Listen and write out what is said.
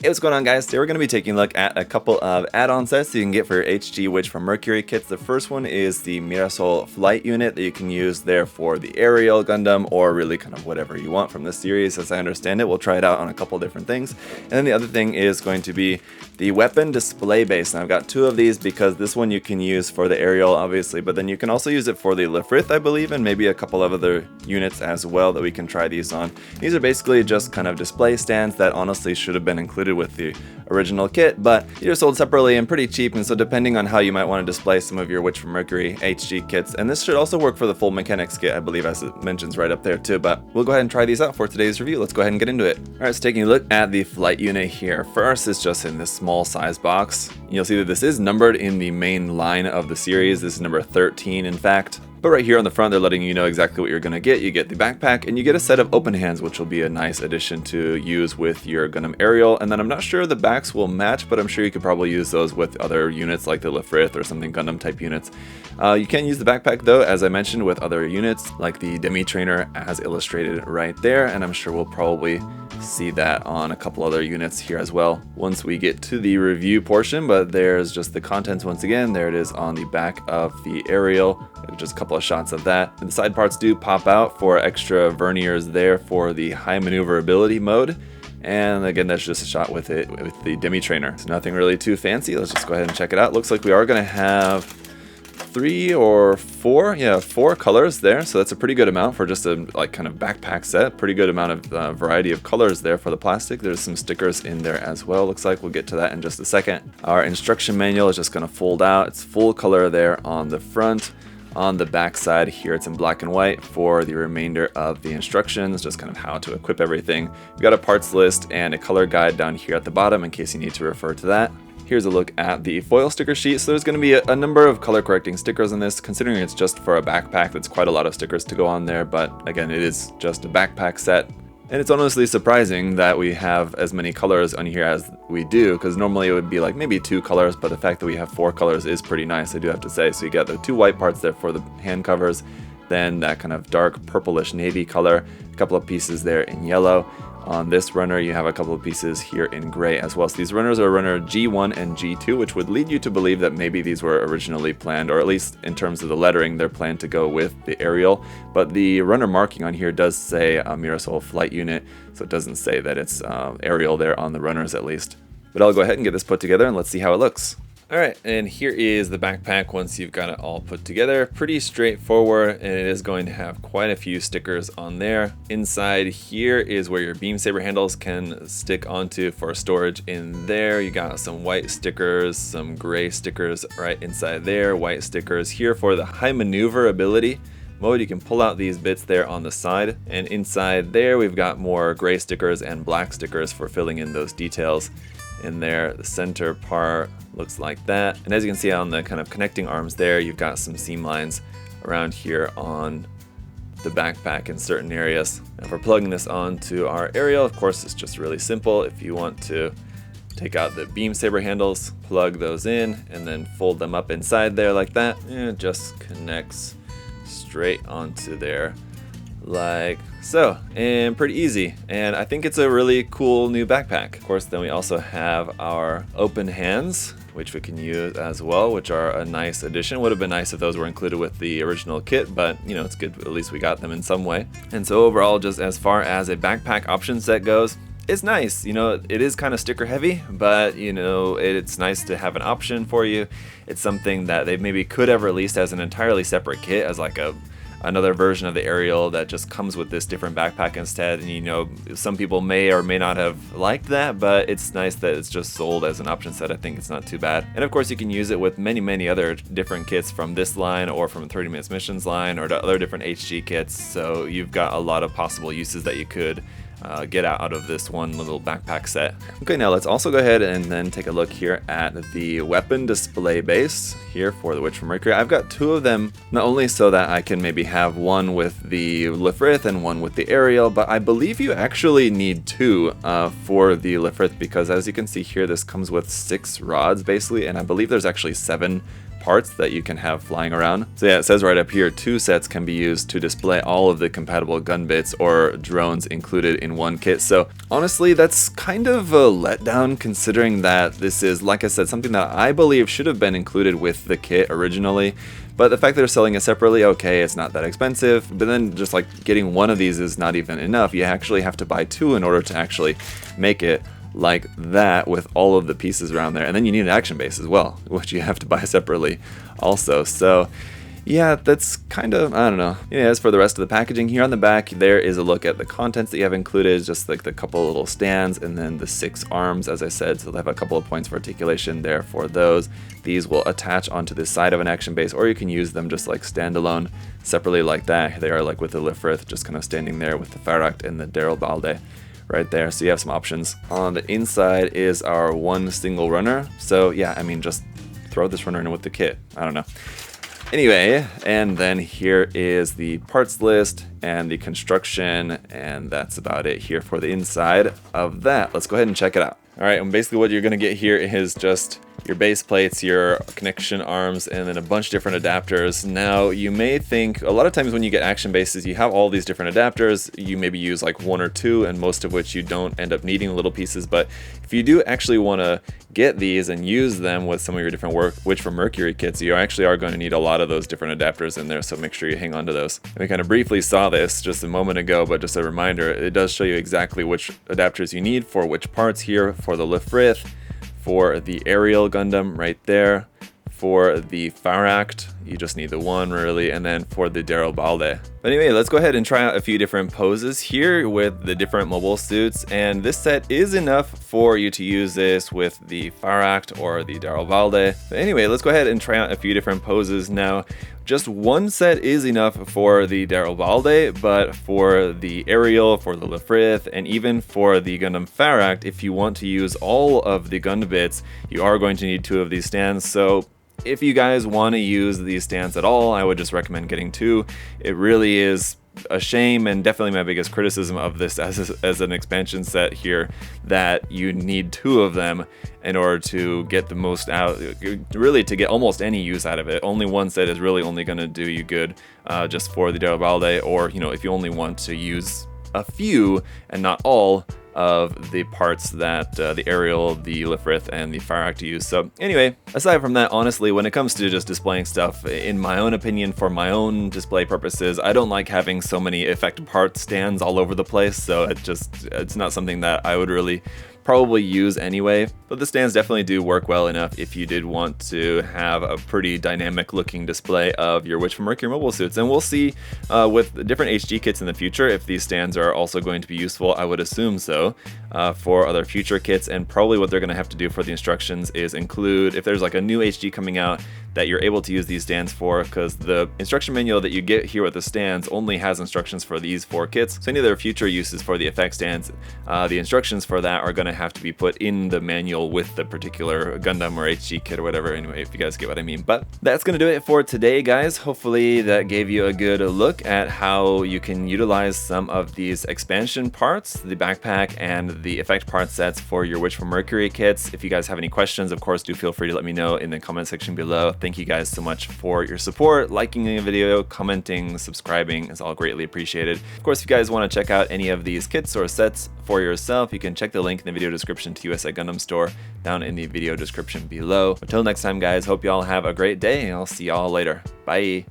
Hey, what's going on, guys? Today we're going to be taking a look at a couple of add-on sets you can get for your HG Witch from Mercury kits. The first one is the Mirasoul flight unit that you can use there for the aerial Gundam, or really kind of whatever you want from this series. As I understand it, we'll try it out on a couple different things. And then the other thing is going to be the weapon display base. And I've got two of these because this one you can use for the aerial, obviously, but then you can also use it for the Lifrith, I believe, and maybe a couple of other units as well that we can try these on. These are basically just kind of display stands that honestly should have been included with the original kit, but they're sold separately and pretty cheap, and so depending on how you might want to display some of your Witch from Mercury HG kits, and this should also work for the full mechanics kit, I believe, as it mentions right up there too, but we'll go ahead and try these out for today's review. Let's go ahead and get into it. Alright, so taking a look at the flight unit here. First, it's just in this small size box. You'll see that this is numbered in the main line of the series. This is number 13, in fact. But right here on the front, they're letting you know exactly what you're going to get. You get the backpack, and you get a set of open hands, which will be a nice addition to use with your Gundam Aerial. And then I'm not sure the backs will match, but I'm sure you could probably use those with other units like the Lifrith or something Gundam type units. You can use the backpack, though, as I mentioned, with other units like the Demi Trainer as illustrated right there. And I'm sure we'll probably see that on a couple other units here as well once we get to the review portion. But there's just the contents once again. There it is on the back of the Aerial. Just a couple of shots of that. And the side parts do pop out for extra verniers there for the high maneuverability mode. And again, that's just a shot with it with the Demi Trainer. It's nothing really too fancy. Let's just go ahead and check it out. Looks like we are going to have four colors there, so that's a pretty good amount for just a like kind of backpack set. Pretty good amount of variety of colors there for the plastic. There's some stickers in there as well. Looks like we'll get to that in just a second. Our instruction manual is just going to fold out. It's full color there on the front. On the back side here, it's in black and white for the remainder of the instructions, just kind of how to equip everything. We've got a parts list and a color guide down here at the bottom in case you need to refer to that. Here's a look at the foil sticker sheet. So there's going to be a number of color correcting stickers on this. Considering it's just for a backpack, that's quite a lot of stickers to go on there, but again, it is just a backpack set. And it's honestly surprising that we have as many colors on here as we do, because normally it would be like maybe 2 colors, but the fact that we have 4 colors is pretty nice, I do have to say. So you got the 2 white parts there for the hand covers, then that kind of dark purplish navy color, a couple of pieces there in yellow. On this runner, you have a couple of pieces here in gray as well. So these runners are runner G1 and G2, which would lead you to believe that maybe these were originally planned, or at least in terms of the lettering, they're planned to go with the aerial. But the runner marking on here does say Mirasoul flight unit, so it doesn't say that it's aerial there on the runners at least. But I'll go ahead and get this put together and let's see how it looks. Alright, and here is the backpack once you've got it all put together. Pretty straightforward, and it is going to have quite a few stickers on there. Inside here is where your beam saber handles can stick onto for storage in there. You got some white stickers, some gray stickers right inside there, white stickers here for the high maneuverability mode. You can pull out these bits there on the side, and inside there we've got more gray stickers and black stickers for filling in those details in there. The center part looks like that, and as you can see on the kind of connecting arms there, you've got some seam lines around here on the backpack in certain areas. Now for plugging this onto our aerial, of course, it's just really simple. If you want to take out the beam saber handles, plug those in, and then fold them up inside there like that, and it just connects straight onto there like so, and pretty easy. And I think it's a really cool new backpack. Of course, then we also have our open hands, which we can use as well, which are a nice addition. Would have been nice if those were included with the original kit, but you know, it's good at least we got them in some way. And so overall, just as far as a backpack option set goes, it's nice. You know, it is kind of sticker heavy, but you know, it's nice to have an option for you. It's something that they maybe could have released as an entirely separate kit, as like another version of the aerial that just comes with this different backpack instead. And you know, some people may or may not have liked that, but it's nice that it's just sold as an option set. I think it's not too bad. And of course, you can use it with many other different kits from this line, or from 30 Minutes Missions line, or to other different HG kits. So you've got a lot of possible uses that you could get out of this one little backpack set. Okay, now let's also go ahead and then take a look here at the weapon display base here for the Witch from Mercury. I've got 2 of them, not only so that I can maybe have one with the Lifrith and one with the aerial, but I believe you actually need 2 for the Lifrith, because as you can see here, this comes with 6 rods basically, and I believe there's actually 7 parts that you can have flying around. So yeah, it says right up here, 2 sets can be used to display all of the compatible gun bits or drones included in one kit. So honestly, that's kind of a letdown, considering that this is, like I said, something that I believe should have been included with the kit originally. But the fact that they're selling it separately, okay, it's not that expensive, but then just like getting one of these is not even enough. You actually have to buy 2 in order to actually make it like that with all of the pieces around there. And then you need an action base as well, which you have to buy separately also. So yeah, that's kind of, I don't know. Yeah, as for the rest of the packaging, here on the back, there is a look at the contents that you have included, just like the couple little stands and then the 6 arms, as I said. So they have a couple of points for articulation there for those. These will attach onto the side of an action base, or you can use them just like standalone separately like that. They are like with the Lifrith, just kind of standing there with the Faract and the Daryl Balde right there. So you have some options. On the inside is our one single runner. So yeah, I mean, just throw this runner in with the kit. I don't know. Anyway, and then here is the parts list and the construction, and that's about it here for the inside of that. Let's go ahead and check it out. All right, and basically what you're gonna get here is just your base plates, your connection arms, and then a bunch of different adapters. Now, you may think, a lot of times when you get action bases, you have all these different adapters. You maybe use like 1 or 2, and most of which you don't end up needing little pieces. But if you do actually want to get these and use them with some of your different Witch from Mercury kits, you actually are going to need a lot of those different adapters in there, so make sure you hang on to those. And we kind of briefly saw this just a moment ago, but just a reminder, it does show you exactly which adapters you need for which parts here, for the Lifrith, for the Aerial Gundam right there, for the Faract, you just need the one really, and then for the Daryl Balde. But anyway, let's go ahead and try out a few different poses here with the different mobile suits, and this set is enough for you to use this with the Faract or the Daryl Balde. But anyway, let's go ahead and try out a few different poses now. Just one set is enough for the Daryl Balde, but for the Aerial, for the Lifrith, and even for the Gundam Faract, if you want to use all of the Gundam bits, you are going to need 2 of these stands. So if you guys want to use these stands at all, I would just recommend getting 2. It really is a shame, and definitely my biggest criticism of this as an expansion set here, that you need 2 of them in order to get the most out, really to get almost any use out of it. Only one set is really only going to do you good just for the Daryl Balde, or you know, if you only want to use a few and not all of the parts that the Aerial, the Lifrith, and the Faract use. So anyway, aside from that, honestly, when it comes to just displaying stuff, in my own opinion, for my own display purposes, I don't like having so many effect part stands all over the place, so it's not something that I would really probably use anyway. But the stands definitely do work well enough if you did want to have a pretty dynamic looking display of your Witch from Mercury mobile suits. And we'll see with different HG kits in the future if these stands are also going to be useful. I would assume so for other future kits, and probably what they're going to have to do for the instructions is include, if there's like a new HG coming out, that you're able to use these stands for, because the instruction manual that you get here with the stands only has instructions for these 4 kits. So any of their future uses for the effect stands, the instructions for that are going to have to be put in the manual with the particular Gundam or HG kit or whatever, anyway, if you guys get what I mean. But that's going to do it for today, guys. Hopefully that gave you a good look at how you can utilize some of these expansion parts, the backpack and the effect part sets for your Witch from Mercury kits. If you guys have any questions, of course, do feel free to let me know in the comment section below. Thank you guys so much for your support. Liking the video, commenting, subscribing is all greatly appreciated. Of course, if you guys want to check out any of these kits or sets for yourself, you can check the link in the video description to USA Gundam Store down in the video description below. Until next time, guys, hope you all have a great day, and I'll see y'all later. Bye.